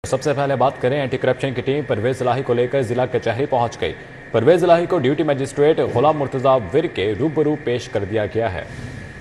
सबसे पहले बात करें एंटी करप्शन की टीम परवेज इलाही को लेकर जिला कचहरी पहुंच गई। परवेज इलाही को ड्यूटी मजिस्ट्रेट गुलाम मुर्तजा विर के रूबरू पेश कर दिया गया है।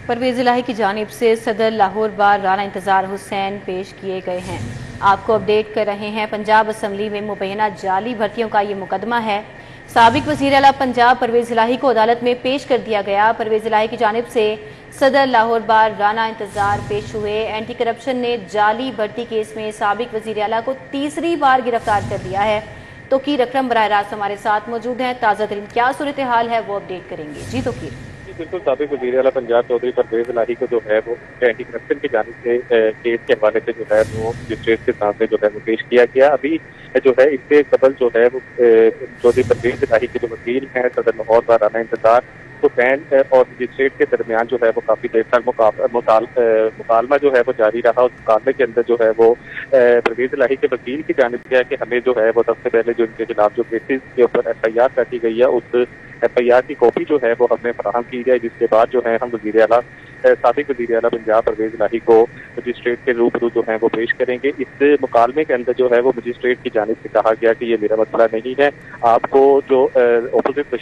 परवेज इलाही की जानिब से सदर लाहौर बार राना इंतजार हुसैन पेश किए गए हैं। आपको अपडेट कर रहे हैं, पंजाब असम्बली में मुबैना जाली भर्तियों का ये मुकदमा है। साबिक वज़ीर आला पंजाब परवेज इलाही को अदालत में पेश कर दिया गया। परवेज इलाही की जानिब से सदर लाहौर बार राना इंतजार पेश हुए। एंटी करप्शन ने जाली भर्ती केस में साबिक वज़ीर आला को तीसरी बार गिरफ्तार कर लिया है। तोकीर अकरम बराह रास्त हमारे साथ मौजूद हैं। ताज़ा तरीन क्या सूरत हाल है वो अपडेट करेंगे। जी तोकीर। बिल्कुल, साबिक वज़ीर आला पंजाब चौधरी परवेज इलाही को जो है वो एंटी करप्शन की जानिब से केस के हवाले से जो है वो मजिस्ट्रेट के सामने जो है वो पेश किया गया। अभी जो है इससे कबल जो है वो चौधरी परवेज इलाही के जो वकील हैं सदर लाहौर बार राना इंतजार हुसैन और मजिस्ट्रेट के दरमियान जो है वो काफी देर तक मुकालमा जो है वो जारी रहा। उस मुकालमे के अंदर जो है वो परवेज इलाही के वकील की जानिब से है कि हमें जो है वो सबसे पहले जो इनके खिलाफ जो केसेस के ऊपर FIR काटी गई है उस FIR की कॉपी जो है वो हमें फराहम की जाए, जिसके बाद जो है हम वज़ीर आला साबिक वज़ीर आला पंजाब परवेज इलाही को मजिस्ट्रेट के रूबरू जो है वो पेश करेंगे। इस मुकालमे के अंदर जो है वो मजिस्ट्रेट की जानिब से कहा गया कि ये मेरा मसला नहीं है, आपको जो अपोजिट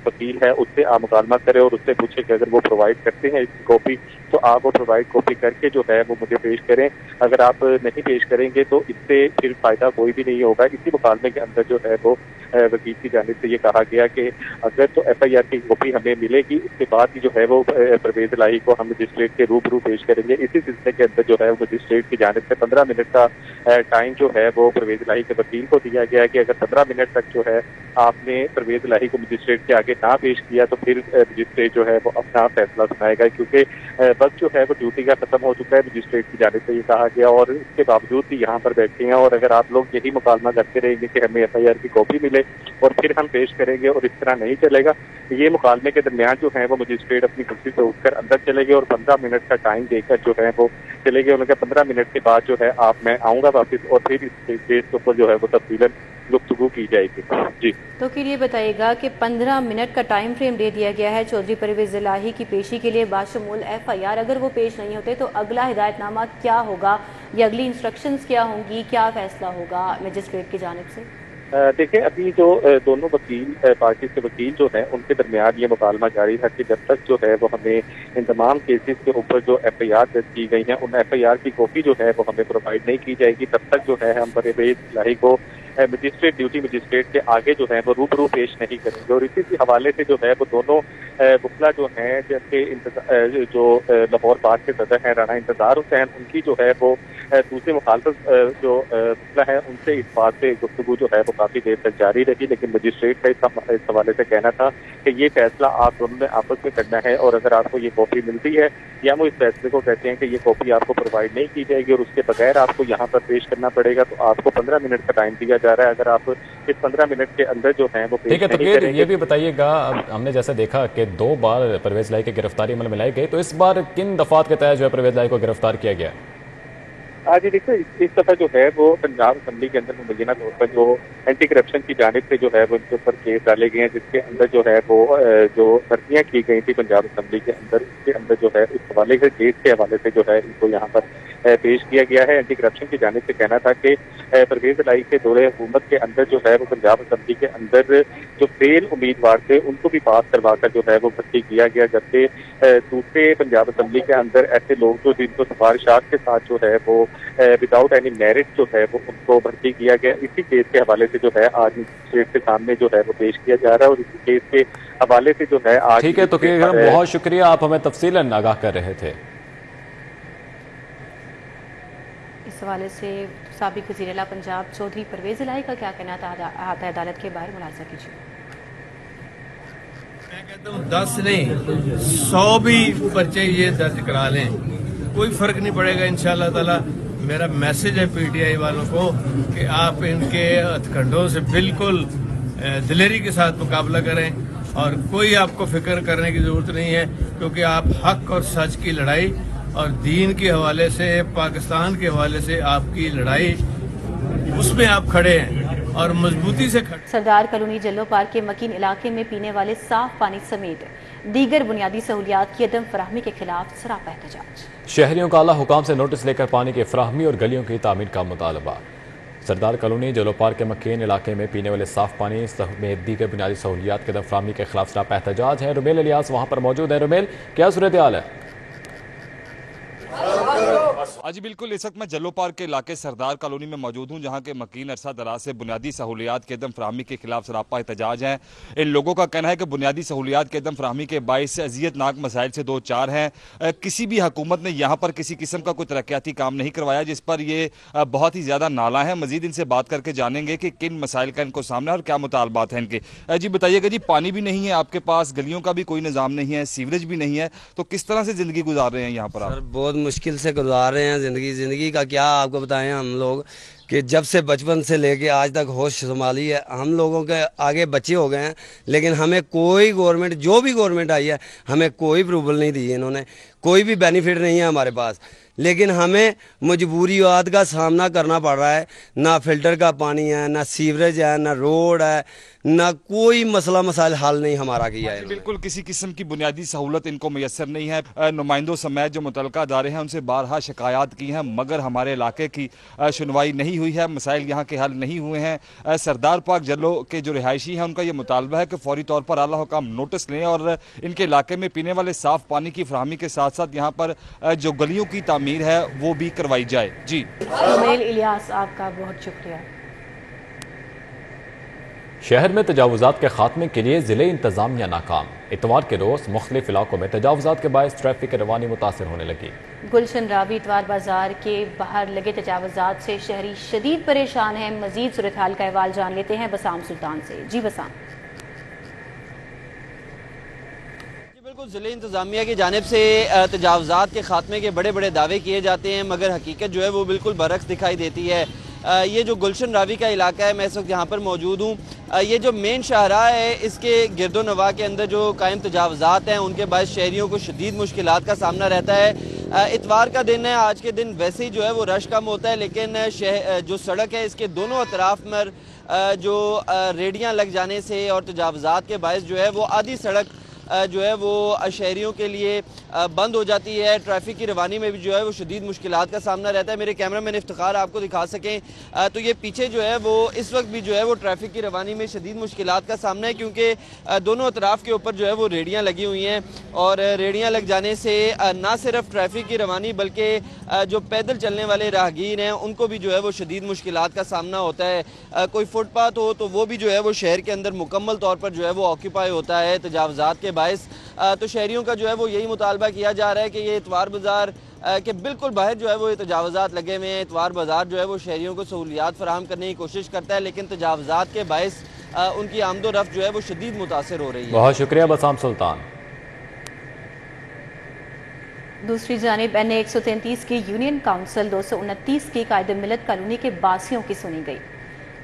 वकील है उससे आप मुकालमा करें और उससे पूछे कि अगर वो प्रोवाइड करते हैं इसकी कॉपी तो आप वो प्रोवाइड कॉपी करके जो है वो मुझे पेश करें। अगर आप नहीं पेश करेंगे तो इससे फिर फायदा कोई भी नहीं होगा। इसी मुकालमे के अंदर जो है वो वकील की जानिब से ये कहा गया कि अगर तो FIR की कॉपी हमें मिलेगी उसके बाद ही जो है वो परवेज इलाही को हम मजिस्ट्रेट के रूबरू पेश करेंगे। इसी सिलसिले के अंदर जो है वो मजिस्ट्रेट की जानिब से 15 मिनट का टाइम जो है वो परवेज इलाही के वकील को दिया गया है कि अगर 15 मिनट तक जो है आपने परवेज इलाही को मजिस्ट्रेट के आगे ना पेश किया तो फिर मजिस्ट्रेट जो है वो अपना फैसला सुनाएगा, क्योंकि वक्त जो है वो ड्यूटी का खत्म हो चुका है। मजिस्ट्रेट की जानिब से ये कहा गया और इसके बावजूद भी यहाँ पर बैठे हैं और अगर आप लोग यही मुकालमा करते रहेंगे कि हमें FIR की कॉपी मिले और फिर हम पेश करेंगे और इस तरह नहीं चलेगा। ये मुकालमे के दरमियान जो है वो मजिस्ट्रेट अपनी कुर्सी से उठकर अंदर चले गए और 15 मिनट का टाइम देकर जो है वो चले गए। उन्होंने 15 मिनट के बाद जो है मैं आऊँगा वापस और फिर इस केस के ऊपर जो है वो तफसीलन गुफ्तगू की जाएगी। जी तो फिर ये बताइएगा कि 15 मिनट का टाइम फ्रेम दे दिया गया है चौधरी परवेज इलाही की पेशी के लिए बाशमूल FIR। अगर वो पेश नहीं होते तो अगला हिदायतनामा क्या होगा या अगली इंस्ट्रक्शंस क्या होंगी, क्या फैसला होगा मजिस्ट्रेट की जानिब से? देखिए, अभी जो दोनों वकील पार्टी के वकील जो हैं उनके दरमियान ये मुकालमा जारी है कि जब तक जो है वो हमें इन तमाम केसेस के ऊपर जो FIR दर्ज की गई हैं उन FIR की कॉपी जो है वो हमें प्रोवाइड नहीं की जाएगी, तब तक जो है हम परवेज इलाही को मजिस्ट्रेट ड्यूटी मजिस्ट्रेट के आगे जो है वो रूबरू पेश नहीं करेंगे। और इसी हवाले से जो है वो दोनों वकला जो हैं जैसे जो लाहौर बार के सदर हैं राना इंतजार हुसैन, उनकी जो है वो दूसरे मुखालफत जो वकला है उनसे इस बात पे गुफ्तगू जो है वो काफी देर तक जारी रही, लेकिन मजिस्ट्रेट का इस हवाले से कहना था कि ये फैसला आप दोनों ने आपस में करना है और अगर आपको ये कॉपी मिलती है या वो इस फैसले को कहते हैं कि ये कॉपी आपको प्रोवाइड नहीं की जाएगी और उसके बगैर आपको यहाँ पर पेश करना पड़ेगा, तो आपको 15 मिनट का टाइम दिया जा रहा है। अगर आप इस 15 मिनट के अंदर जो है वो ठीक है, तो फिर ये भी बताइएगा, हमने जैसे देखा कि 2 बार परवेज इलाही की गिरफ्तारी अमल में लाई गई, तो इस बार किन दफात के तहत जो है परवेज इलाही को गिरफ्तार किया गया? आज देखिए इस दफा जो है वो पंजाब असम्बली के अंदर मुबैना तौर पर जो एंटी करप्शन की जानिब से जो है वो इनके ऊपर केस डाले गए हैं, जिसके अंदर जो है वो जो भर्तियां की गई थी पंजाब असम्बली के अंदर, उसके अंदर जो है उस हवाले से केस के हवाले से जो है इनको यहाँ पर पेश किया गया है। एंटी करप्शन की जानिब से कहना था कि परवेज इलाही के दौरे हुकूमत के अंदर जो है वो पंजाब असम्बली के अंदर जो फेल उम्मीदवार थे उनको भी पास करवाकर जो है वो भर्ती किया गया, जबकि दूसरे पंजाब असम्बली के अंदर ऐसे लोग जो जिनको सिफारिशात के साथ जो है वो विदाउट एनी मेरिट जो है वो उनको भर्ती किया गया। इसी केस के हवाले से जो है आज मजिस्ट्रेट के सामने जो है वो पेश किया जा रहा है और इसी केस के हवाले से जो है आज। ठीक है, तो बहुत शुक्रिया, आप हमें तफसीलन आगाह कर रहे थे। इस हवाले से साबिक वज़ीर आला पंजाब चौधरी परवेज इलाही का क्या कहना था आता है अदालत के बाहर, मुलाजा कीजिए। मैं कहता हूँ 10 नहीं 100 भी पर्चे ये दर्ज करा लें, कोई फर्क नहीं पड़ेगा इंशाअल्लाह ताला। मेरा मैसेज है PTI वालों को कि आप इनके हथकंडों से बिल्कुल दिलेरी के साथ मुकाबला करें और कोई आपको फिक्र करने की जरूरत नहीं है, क्योंकि आप हक और सच की लड़ाई और दीन के हवाले से पाकिस्तान के हवाले से आपकी लड़ाई उसमें आप खड़े हैं और मजबूती से खड़े। सरदार कॉलोनी जल्लो पार्क के मकीन इलाके में पीने वाले साफ पानी समेत दीगर बुनियादी सहूलियात की अदम फराहमी के खिलाफ सरापा एहतजाज। शहरियों का आला हुकाम से नोटिस लेकर पानी की फराहमी और गलियों की तामीर का मुतालबा। सरदार कॉलोनी जलो पार्क के मकीन इलाके में पीने वाले साफ पानी समेत दीगर बुनियादी सहूलियात के दफरामी के खिलाफ सरापा एहतजाज है। रुमेल इलियास वहां पर मौजूद है। रुमेल, क्या सूरत हाल है? जी बिल्कुल, इस वक्त मैं जलो पार्क के इलाके सरदार कॉलोनी में मौजूद हूं, जहां के मकीन अरसा दराज से बुनियादी सहूलियात के दम फराहमी के खिलाफ सरापा एहतजाज है। इन लोगों का कहना है कि बुनियादी सहूलियात के दम फराहमी के बाइस अजियतनाक मसाइल से दो चार हैं। किसी भी हुकूमत ने यहाँ पर किसी किस्म का कोई तरक्याती काम नहीं करवाया, जिस पर ये बहुत ही ज़्यादा नाला है। मजीद इनसे बात करके जानेंगे कि किन मसाइल का इनको सामना है और क्या मुतालबात हैं इनके। जी बताइएगा जी, पानी भी नहीं है आपके पास, गलियों का भी कोई निज़ाम नहीं है, सीवरेज भी नहीं है, तो किस तरह से ज़िंदगी गुजार रहे हैं यहाँ पर आप? बहुत मुश्किल से गुजार रहे हैं ज़िंदगी का क्या आपको बताएं। हम लोग कि जब से बचपन से लेके आज तक होश संभाली है, हम लोगों के आगे बच्चे हो गए हैं, लेकिन हमें कोई गवर्नमेंट, जो भी गवर्नमेंट आई है, हमें कोई अप्रूवल नहीं दी है इन्होंने, कोई भी बेनिफिट नहीं है हमारे पास। लेकिन हमें मजबूरियात का सामना करना पड़ रहा है। ना फिल्टर का पानी है, ना सीवरेज है, ना रोड है, ना कोई मसला मसाइल हल नहीं हमारा किया है। बिल्कुल किसी किस्म की बुनियादी सहूलत इनको मैसर नहीं है। नुमाइंदों समेत जो मुतलका अदारे हैं उनसे बारहा शिकायत की हैं, मगर हमारे इलाके की सुनवाई नहीं हुई है, मसाइल यहाँ के हल नहीं हुए हैं। सरदार पार्क जलो के जो रिहायशी हैं उनका ये मुतालबा है कि फौरी तौर पर आला हुकाम नोटिस लें और इनके इलाके में पीने वाले साफ पानी की फराहमी के साथ साथ यहाँ पर जो गलियों की तामीर है वो भी करवाई जाए। जी रुमेल इलियास, आपका बहुत शुक्रिया। शहर में तजावुजात के खात्मे के लिए जिले इंतजामिया नाकाम। इतवार के रोज मुख्तलिफ इलाकों में तजावुजात के बायस ट्रैफिक रवानी मुतासर होने लगी। गुलशन रावी इतवार बाजार के बाहर लगे तजावुजात से शहरी शदीद परेशान हैं। मजीद सूरत हाल का अहवाल जान लेते हैं बसाम सुल्तान से। जी बसाम। बिल्कुल, ज़िले इंतज़ामिया की जानिब से तजावुजात के खात्मे के बड़े बड़े दावे किए जाते हैं, मगर हकीकत जो है वो बिल्कुल बरक्स दिखाई देती है। ये जो गुलशन रावी का इलाका है, मैं इस वक्त यहाँ पर मौजूद हूँ। ये जो मेन शाहरा है, इसके गिरदो नवा के अंदर जो कायम तजावुजात हैं उनके बायस शहरियों को शदीद मुश्किलात का सामना रहता है। इतवार का दिन है, आज के दिन वैसे ही जो है वो रश कम होता है, लेकिन जो सड़क है इसके दोनों अतराफ में जो रेडियाँ लग जाने से और तजावुजात के बायस जो है वो आधी सड़क जो है वो शहरियों के लिए बंद हो जाती है। ट्रैफिक की रवानी में भी जो है वो शदीद मुश्किलात का सामना रहता है। मेरे कैमरामैन इफ्तिखार आपको दिखा सकें तो ये पीछे जो है वो इस वक्त भी जो है वो ट्रैफिक की रवानी में शदीद मुश्किलात का सामना है, क्योंकि दोनों अतराफ के ऊपर जो है वो रेडियाँ लगी हुई हैं और रेडियाँ लग जाने से ना सिर्फ ट्रैफिक की रवानी बल्कि जो पैदल चलने वाले राहगीर हैं उनको भी जो है वो शदीद मुश्किलात का सामना होता है। कोई फुटपाथ हो तो वो भी जो है वो शहर के अंदर मुकम्मल तौर पर जो है वो ऑक्यूपाई होता है तजावुजात के बायस। तो शहरियों का जो है वो यही मुतालबा किया जा रहा है कि ये इतवार बाजार के बिल्कुल बाहर जो है वो तजावुजात लगे हुए हैं। इतवार बाजार जो है वो शहरियों को सहूलियात फराहम करने की कोशिश करता है, लेकिन तजावुजात के बायस उनकी आमदो रफ्त जो है वो शदीद मुतासर हो रही है। बहुत शुक्रिया बसाम सुल्तान। दूसरी जानिब NA 133 की यूनियन काउंसिल 229 की कायदे मिलत कॉलोनी के बासियों की सुनी गई।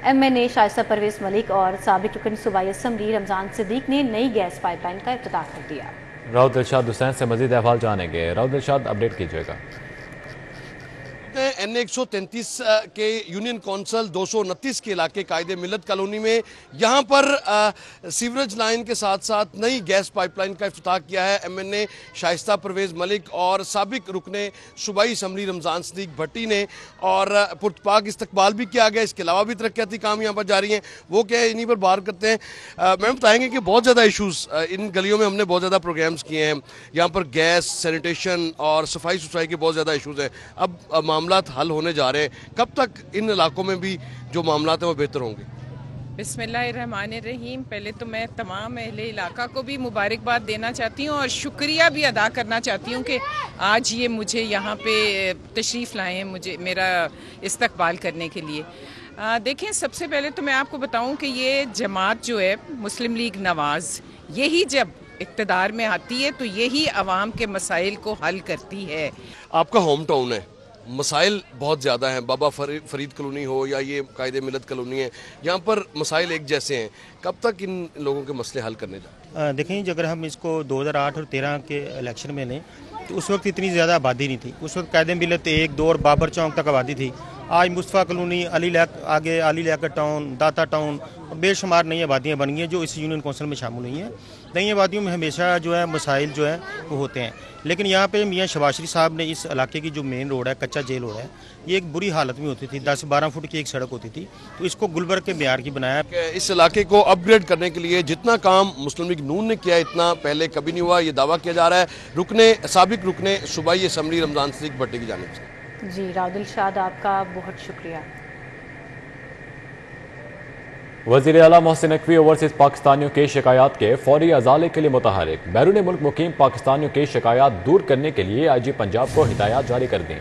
MNA शाइस्ता परवेज मलिक और साबिक रुकन सूबाई असम्बली रमजान सिद्दीक ने नई गैस पाइपलाइन का इफ्तिताह कर दिया। राउत दिलशाद हुसैन से मजीद अहवाल जानेंगे। राउत दिलशाद, अपडेट कीजिएगा। NA 133 के यूनियन काउंसिल 229 के इलाके कायदे मिलत कॉलोनी में यहाँ पर सीवरेज लाइन के साथ साथ नई गैस पाइपलाइन का इफ्तिताह किया है MNA शाइस्ता परवेज मलिक और साबिक रुकने सूबाई असम्बली रमजान सिद्दीक भट्टी ने, और पुरतपाक इस्तकबाल भी किया गया। इसके अलावा भी तरक्याती काम यहाँ पर जारी हैं, वो क्या है इन्हीं पर बात करते हैं। मैम बताएंगे कि बहुत ज़्यादा इशूज़ इन गलियों में हमने बहुत ज़्यादा प्रोग्राम्स किए हैं, यहाँ पर गैस, सैनिटेशन और सफाई सुथराई के बहुत ज़्यादा इशूज़ हैं। अब मामलात हल होने जा रहे हैं, कब तक इन इलाकों में भी जो मामलात हैं वो बेहतर होंगे? बिस्मिल्लाहिर्रहमानिर्रहीम। पहले तो मैं तमाम अहले इलाका को भी मुबारकबाद देना चाहती हूँ और शुक्रिया भी अदा करना चाहती हूँ कि आज ये मुझे यहाँ पे तशरीफ़ लाए हैं, मुझे मेरा इस्तकबाल करने के लिए। देखें, सबसे पहले तो मैं आपको बताऊँ कि ये जमात जो है मुस्लिम लीग नवाज़, यही जब इक़्तिदार में आती है तो यही आवाम के मसाइल को हल करती है। आपका होम टाउन है, मसाइल बहुत ज़्यादा हैं, बाबा फरीद कॉलोनी हो या ये कायदे मिलत कॉलोनी है, यहाँ पर मसाइल एक जैसे हैं। कब तक इन लोगों के मसले हल करने जाते? देखें, अगर हम इसको 2008 और 13 के इलेक्शन में लें तो उस वक्त इतनी ज़्यादा आबादी नहीं थी। उस वक्त कायदे मिलत 1, 2 और बाबर चौक तक आबादी थी। आज मुस्तफ़ा कॉलोनी, आगे अली लियाकत टाउन, दाता टाउन, बेशुमार नई आबादियाँ बन गई हैं जो इस यूनियन कौंसिल में शामिल हुई हैं। नई आबादियों में हमेशा जो है मसाइल जो है वो होते हैं, लेकिन यहाँ पे मियाँ शबाशरी साहब ने इस इलाके की जो मेन रोड है, कच्चा जेल रोड है, ये एक बुरी हालत में होती थी, 10-12 फुट की एक सड़क होती थी, तो इसको गुलबर्ग के मेयार की बनाया। इस इलाके को अपग्रेड करने के लिए जितना काम मुस्लिम लीग नून ने किया इतना पहले कभी नहीं हुआ, ये दावा किया जा रहा है साबिक रुकने सूबाई असम्बली रमजान सिद्दीक भट्टी की जानिब से। जी राउदुल शाद, आपका बहुत शुक्रिया। वज़ीर आला मोहसिन नकवी ओवरसीज पाकिस्तानियों के शिकायत के फौरी अजाले के लिए मुतहरिक। बैरून मुल्क मुकीम पाकिस्तानियों की शिकायत दूर करने के लिए IG पंजाब को हिदायत जारी कर दी।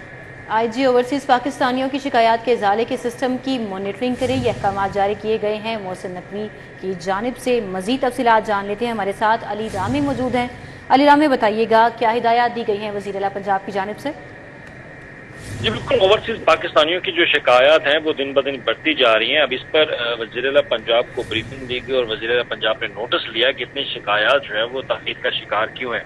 IG ओवरसीज पाकिस्तानियों की शिकायत के इजाले के सिस्टम की मॉनिटरिंग करे, ये अहकाम जारी किए गए हैं मोहसिन नकवी की जानिब से। मजीद तफसीलात जान लेते हैं, हमारे साथ अली रामी मौजूद हैं। अली रामी, बताइएगा क्या हिदायत दी गई हैं वज़ीर आला पंजाब की जानिब से? जी बिल्कुल, ओवरसीज पाकिस्तानियों की जो शिकायत हैं वो दिन ब दिन बढ़ती जा रही हैं। अब इस पर वज़ीर आला पंजाब को ब्रीफिंग दी गई और वज़ीर आला पंजाब ने नोटिस लिया कि इतनी शिकायत जो है वो ताक़ीद का शिकार क्यों है,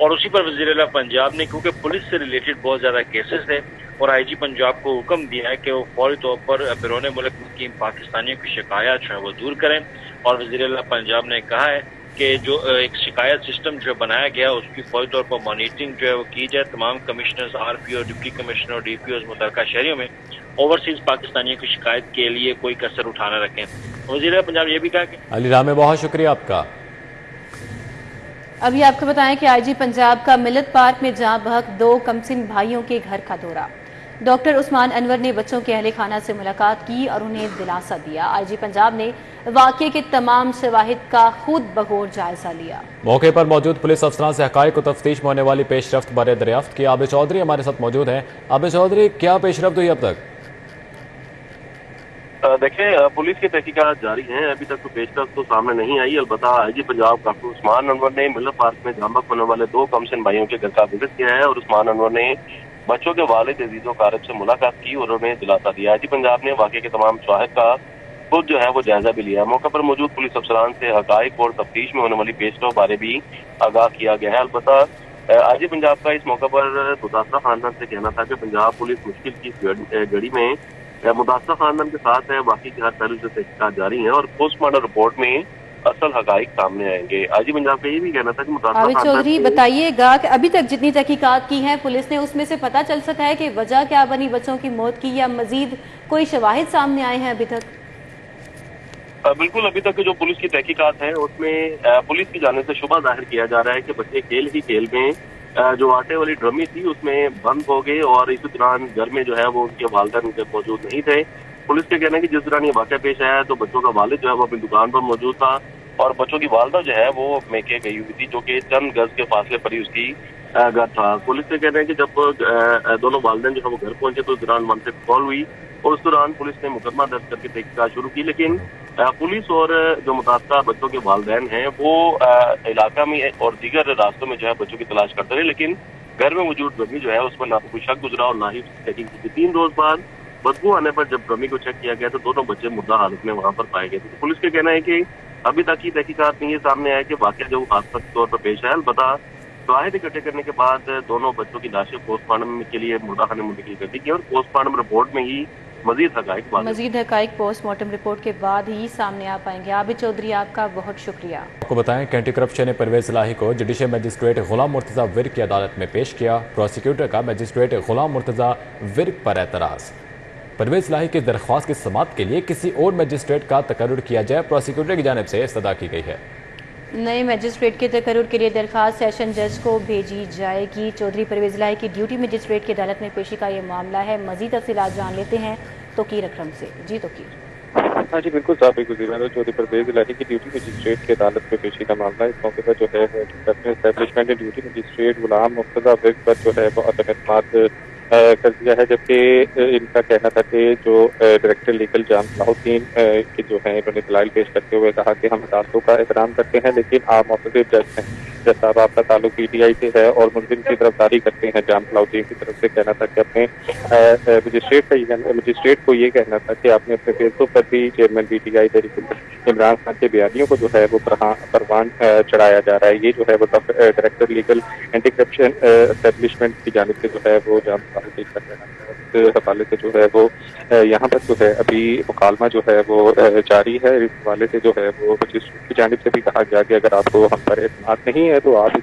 और उसी पर वज़ीर आला पंजाब ने, क्योंकि पुलिस से रिलेटेड बहुत ज़्यादा केसेस थे, और IG पंजाब को हुक्म दिया है कि वो फौरी तौर पर बैरून मुल्क मुकीम पाकिस्तानियों की शिकायत जो है वो दूर करें। और वज़ीर आला पंजाब ने कहा है कि जो एक शिकायत सिस्टम जो बनाया गया उसकी फौरी तौर पर मॉनिटरिंग जो है वो की जाए। तमाम कमिश्नर्स, RPO, डिप्टी कमिश्नर और DPOs मुतल्लिका शहरियों में ओवरसीज पाकिस्तानियों की शिकायत के लिए कोई कसर उठाना रखें। वज़ीर पंजाब ये भी कहा कि अली रामे, बहुत शुक्रिया आपका। अभी आपको बताएं कि IG पंजाब का मिलत पार्क में जहां बहक 2 कमसिन भाइयों के घर का दौरा। डॉक्टर उस्मान अनवर ने बच्चों के अहले खाना से मुलाकात की और उन्हें दिलासा दिया। IG पंजाब ने वाक़े के तमाम शवाहिद का खुद बगौर जायजा लिया। मौके पर मौजूद पुलिस अफसरान से हक़ाइक़ को तफ्तीश में होने वाली पेशरफ्त बारे दरियाफ्त की। आबिद चौधरी हमारे साथ मौजूद हैं। आबिद चौधरी, क्या पेशरफ्त हुई अब तक? देखिए, पुलिस की तहकीकात जारी हैं, अभी तक तो पेशरफ्त तो सामने नहीं आई। अलबत्ता IG पंजाब डॉक्टर उस्मान अनवर ने मिलत पार्क में जामबक होने वाले 2 कमसिन भाइयों के घर का विजिट किया है और उस्मान अनवर ने बच्चों के वालिद अजीजों कारब से मुलाकात की और उन्हें दिलासा दिया। IG पंजाब ने वाक़े के तमाम शवाहिद का खुद जो है वो जायजा भी लिया। मौके पर मौजूद पुलिस अफसरान से हक़ाइक़ और तफ्तीश में होने वाली पेशरफ्त बारे भी आगाह किया गया है। अलबत्ता IG पंजाब का इस मौके पर मुतासरा खानदान से कहना था कि पंजाब पुलिस मुश्किल की घड़ी में मुतासरा खानदान के साथ है, बाकी के हर पहलू से तहकीकात जारी है और पोस्टमार्टम रिपोर्ट में असल हक़ाइक़ सामने आएंगे। IG पंजाब का ये भी कहना था कि आबिद चौधरी, बताइएगा कि अभी तक जितनी तहकीकात की हैं पुलिस ने, उसमें से पता चल सका है कि वजह क्या बनी बच्चों की मौत की, या मजीद कोई शवाहिद सामने आए हैं अभी तक? बिल्कुल, अभी तक जो पुलिस की तहकीकात है उसमें पुलिस की जानिब से शुबा जाहिर किया जा रहा है कि बच्चे खेल में जो आटे वाली ड्रमी थी उसमें बंद हो गए और इस दौरान घर में जो है वो उनके वालिदैन मौजूद नहीं थे। पुलिस के कहना है कि जिस दौरान ये वाक़या पेश आया तो बच्चों का वालिद जो है वो अपनी दुकान पर मौजूद था और बच्चों की वालदा जो है वो मैके गई हुई थी, जो कि चंद गज के फासले पर ही उसकी घर था। पुलिस के कहना है कि जब दोनों वालिदैन जो है वो घर पहुंचे तो उस दौरान 1 से कॉल हुई और उस दौरान पुलिस ने मुकदमा दर्ज करके तहकीकात शुरू की, लेकिन पुलिस और जो मुतासरा बच्चों के वालिदैन हैं वो इलाका में और दीगर रास्तों में जो है बच्चों की तलाश करते रहे, लेकिन घर में मौजूद ड्रमी जो है उस पर ना तो कोई शक गुजरा और ना ही उसकी चेकिंग की। 3 रोज बाद बदबू आने पर जब ड्रमी को चेक किया गया तो दोनों बच्चे मुर्दा हालत में वहां पर पाए गए थे। तो पुलिस का कहना है कि अभी तक की तहकीकात में ये सामने आया कि वाकया जो हादसा तौर पर पेश आया। अलबत्ता शवाहिद इकट्ठे करने के बाद दोनों बच्चों की लाशें पोस्टमार्टम के लिए मुर्दाखाने मुंतकिल कर दी गई और पोस्टमार्टम रिपोर्ट में ही मजीद हक़ाइक़ पोस्टमार्टम रिपोर्ट के बाद ही सामने आ पाएंगे। आबिद चौधरी, आपका बहुत शुक्रिया। आपको बताएं कि एंटी करप्शन ने परवेज इलाही को जुडिशल मजिस्ट्रेट गुलाम मुर्तज़ा विर्क की अदालत में पेश किया। प्रोसिक्यूटर का मजिस्ट्रेट गुलाम मुर्तज़ा विर्क पर एतराज़। परवेज इलाही की दरख्वास्त की समाअत के लिए किसी और मजिस्ट्रेट का तकर्रुर किया जाए, प्रोसिक्यूटर की जानिब से इस्तदा की गई है। नए मजिस्ट्रेट के तकर्रुर के लिए दरख्वास्त सेशन जज को भेजी जाएगी। चौधरी परवेज इलाही की ड्यूटी मजिस्ट्रेट की अदालत में पेशी का ये मामला है। मजीद तफसीलात जान लेते हैं तोकीर अकरम से। जी तोकीर। हाँ जी बिल्कुल, साबिक वज़ीर चौधरी परवेज इलाही की ड्यूटी मजिस्ट्रेट की अदालत में पेशी का मामला। इस मौके पर जो है एस्टेब्लिशमेंट ने ड्यूटी मजिस्ट्रेट गुलाम मुर्तज़ा विर्क पर जो है वो अदम एतमाद कर दिया है, जबकि इनका कहना था कि जो डायरेक्टर लीगल जाम सलाहुद्दीन की जो है इन्होंने दलाइल पेश करते हुए कहा कि हम अदालतों का एहतराम करते हैं लेकिन आप मोतज़िर जज हैं। जज साहब, आपका ताल्लुक PTI से है और मुलजिम की तरफदारी करते हैं। जाम सलाहुद्दीन की तरफ से कहना था कि अपने मजिस्ट्रेट को ये कहना था कि आपने अपने फेसबुक पर भी चेयरमैन PTI इमरान खान के बयानियों को जो है वो परवान चढ़ाया जा रहा है। ये जो है वो director legal anti corruption establishment की जानिब से जो है वो जांच पेश कर रहा है। इस हवाले से जो है वो यहाँ पर जो है अभी मुकालमा जो है वो जारी है। इस हवाले से जो है वो मजिस्ट्रेट की जानिब से भी कहा गया कि अगर आपको हम पर एतमाद नहीं है तो आप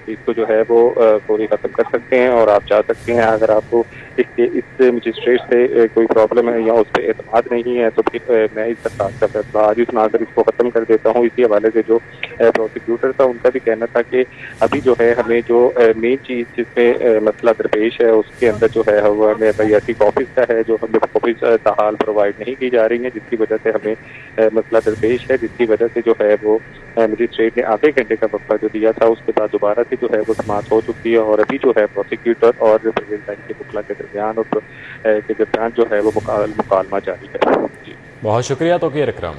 इसको जो है वो पूरी खत्म कर सकते हैं और आप जा सकते हैं। अगर आपको इस मजिस्ट्रेट से कोई प्रॉब्लम है या उस पर एतमाद नहीं है तो फिर मैं इस दरखास्त का फैसला आज ही सुनाकर इसको खत्म कर देता हूँ। इसी हवाले से जो प्रोसिक्यूटर था उनका भी कहना था कि अभी जो है हमें जो मेन चीज़ जिसमें मसला दरपेश है उसके अंदर जो है वो हमें भाई ऐसी कॉपीज का है जो हमें कॉपीज ताहाल प्रोवाइड नहीं की जा रही है, जिसकी वजह से हमें मसला दरपेश है, जिसकी वजह से जो है वो मजिस्ट्रेट ने आधे घंटे का वक्फा जो दिया था उसके बाद दोबारा से जो है वो समाप्त हो चुकी है और अभी जो है प्रोसिक्यूटर और परवेज लाही के वकला के दरमियान जो है वो मुकालमा जारी है। जी बहुत शुक्रिया तौकीर अकरम।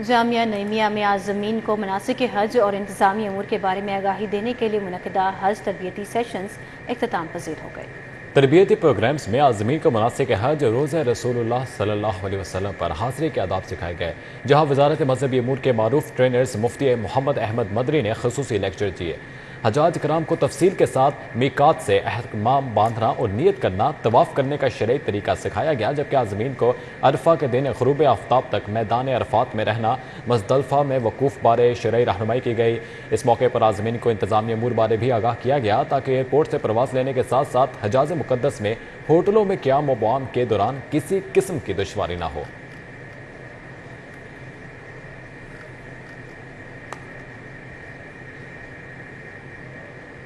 जामिया नईमिया में आज़मीन को मनासिक हज और इंतजामी अमूर के बारे में आगाही देने के लिए मुनक़दा हज तरबियती सेशंस इख्तिताम पज़ीर हो गए। तरबियती प्रोग्राम्स में आज़मीन को मनासिक हज रोज़ा रसूलुल्लाह सल्लल्लाहु अलैहि वसल्लम पर हाज़िरी के आदाब सिखाए गए, जहाँ वज़ारत मज़हबी अमूर के मारूफ ट्रेनर्स मुफ्ती मोहम्मद अहमद मदरी ने ख़ुसूसी लेक्चर दिए। हजाज कराम को तफसील के साथ मीकात से अहकाम बांधना और नियत करना, तवाफ़ करने का शरई तरीका सिखाया गया, जबकि आज़मीन को अरफा के दिन ग़ुरूब आफ्ताब तक मैदान अरफात में रहना, मुज़दलिफ़ा में वकूफ़ बारे शरई रहनुमाई की गई। इस मौके पर आज़मीन को इंतज़ामी अमूर बारे भी आगाह किया गया ताकि एयरपोर्ट से प्रवास लेने के साथ साथ हजाज मुक़द्दस में होटलों में क़याम व क़याम के दौरान किसी किस्म की दुश्वारी न हो।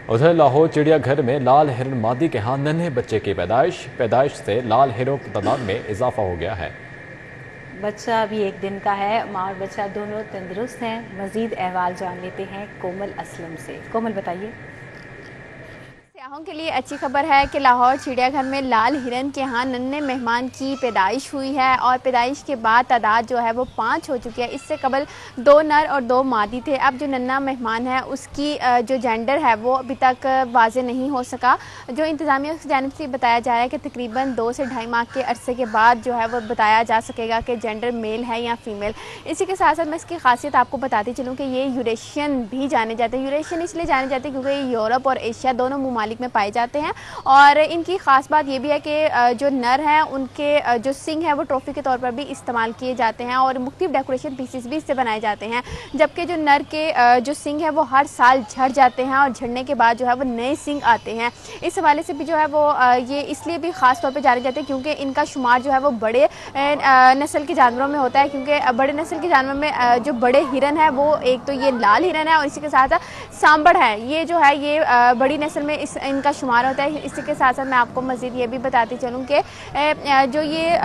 उधर लाहौर चिड़ियाघर में लाल हिरन मादी के यहाँ नन्हे बच्चे की पैदाइश से लाल हिरणों की तादाद में इजाफा हो गया है। बच्चा अभी 1 दिन का है, माँ और बच्चा दोनों तंदुरुस्त हैं। मजीद अहवाल जान लेते हैं कोमल असलम से। कोमल बताइए। सयाहों के लिए अच्छी खबर है कि लाहौर चिड़ियाघर में लाल हिरन के यहाँ नन्हे मेहमान की पैदाइश हुई है और पैदाइश के बाद तादाद जो है वो 5 हो चुकी है। इससे कबल 2 नर और 2 मादी थे। अब जो नन्हा मेहमान है उसकी जो जेंडर है वो अभी तक वाज़े नहीं हो सका। जो इंतज़ामिया की जानिब से बताया जा रहा है कि तकरीबन 2 से 2.5 माह के अरसे के बाद जो है वो बताया जा सकेगा कि जेंडर मेल है या फीमेल। इसी के साथ साथ मैं इसकी खासियत आपको बताती चलूँ कि ये यूरेशियन भी जाने जाते हैं। यूरेशियन इसलिए जाने जाते हैं क्योंकि ये यूरोप और एशिया दोनों ममालिक में पाए जाते हैं और इनकी ख़ास बात ये भी है कि जो नर हैं उनके जो सिंग है वो ट्रॉफी के तौर पर भी इस्तेमाल किए जाते हैं और मुख्तलिफ डेकोरेशन पीसेस भी इससे बनाए जाते हैं, जबकि जो नर के जो सिंग है वो हर साल झड़ जाते हैं और झड़ने के बाद जो है वो नए सिंग आते हैं। इस हवाले से भी जो है वो ये इसलिए भी ख़ास तौर पर जाने जाते हैं क्योंकि इनका शुमार जो है वो बड़े नस्ल के जानवरों में होता है, क्योंकि बड़े नस्ल के जानवरों में जो बड़े हिरन है वो एक तो ये लाल हिरन है और इसी के साथ सांबड़ है। ये जो है ये बड़ी नस्ल में इनका शुमार होता है। इसी के साथ साथ मैं आपको मज़ीद ये भी बताती चलूँ कि जो ये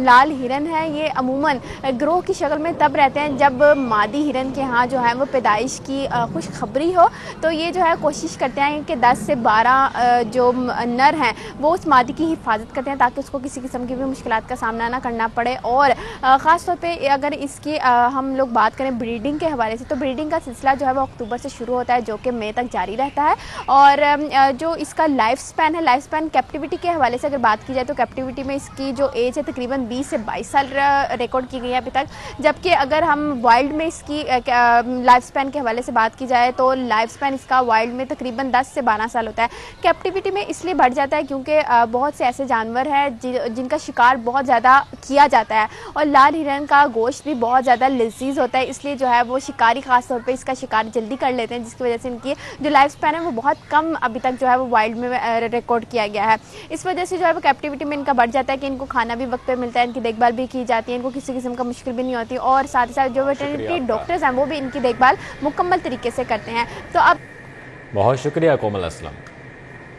लाल हिरन है ये अमूमन ग्रोह की शक्ल में तब रहते हैं जब मादी हिरन के यहाँ जो है वो पैदाइश की खुशखबरी हो, तो ये जो है कोशिश करते हैं कि 10 से 12 जो नर हैं वो उस मादी की हिफाजत करते हैं ताकि उसको किसी किस्म की भी मुश्किलात का सामना ना करना पड़े। और ख़ास तौर पे अगर इसकी हम लोग बात करें ब्रीडिंग के हवाले से, तो ब्रीडिंग का सिलसिला जो है वो अक्टूबर से शुरू होता है जो कि मई तक जारी रहता है। और जो इसका लाइफ स्पैन है, लाइफ स्पैन कैप्टिविटी के हवाले से अगर बात की जाए तो कैप्टिविटी में इसकी जो एज है तकरीबन 20 से 22 साल रिकॉर्ड की गई है अभी तक, जबकि अगर हम वाइल्ड में इसकी लाइफ स्पैन के हवाले से बात की जाए तो लाइफ स्पैन इसका वाइल्ड में तकरीबन 10 से 12 साल होता है। कैप्टिविटी में इसलिए बढ़ जाता है क्योंकि बहुत से ऐसे जानवर हैं जिनका शिकार बहुत ज़्यादा किया जाता है और लाल हिरन का गोश्त भी बहुत ज़्यादा लजीज होता है, इसलिए जो है वो शिकारी ख़ास तौर पर इसका शिकार जल्दी कर लेते हैं, जिसकी वजह से इनकी जो लाइफ स्पैन है वो बहुत कम अभी तक जो है वो वाइल्ड में रिकॉर्ड किया गया है। इस वजह से जो है वो कैप्टिविटी में इनका बढ़ जाता है कि इनको खाना भी वक्त पे मिलता है, इनकी देखभाल भी की जाती है, इनको किसी किस्म का मुश्किल भी नहीं होती और साथ ही साथ जो वेटरनरी डॉक्टर्स हैं वो भी इनकी देखभाल मुकम्मल तरीके से करते हैं। तो अब बहुत शुक्रिया कोमल असलम।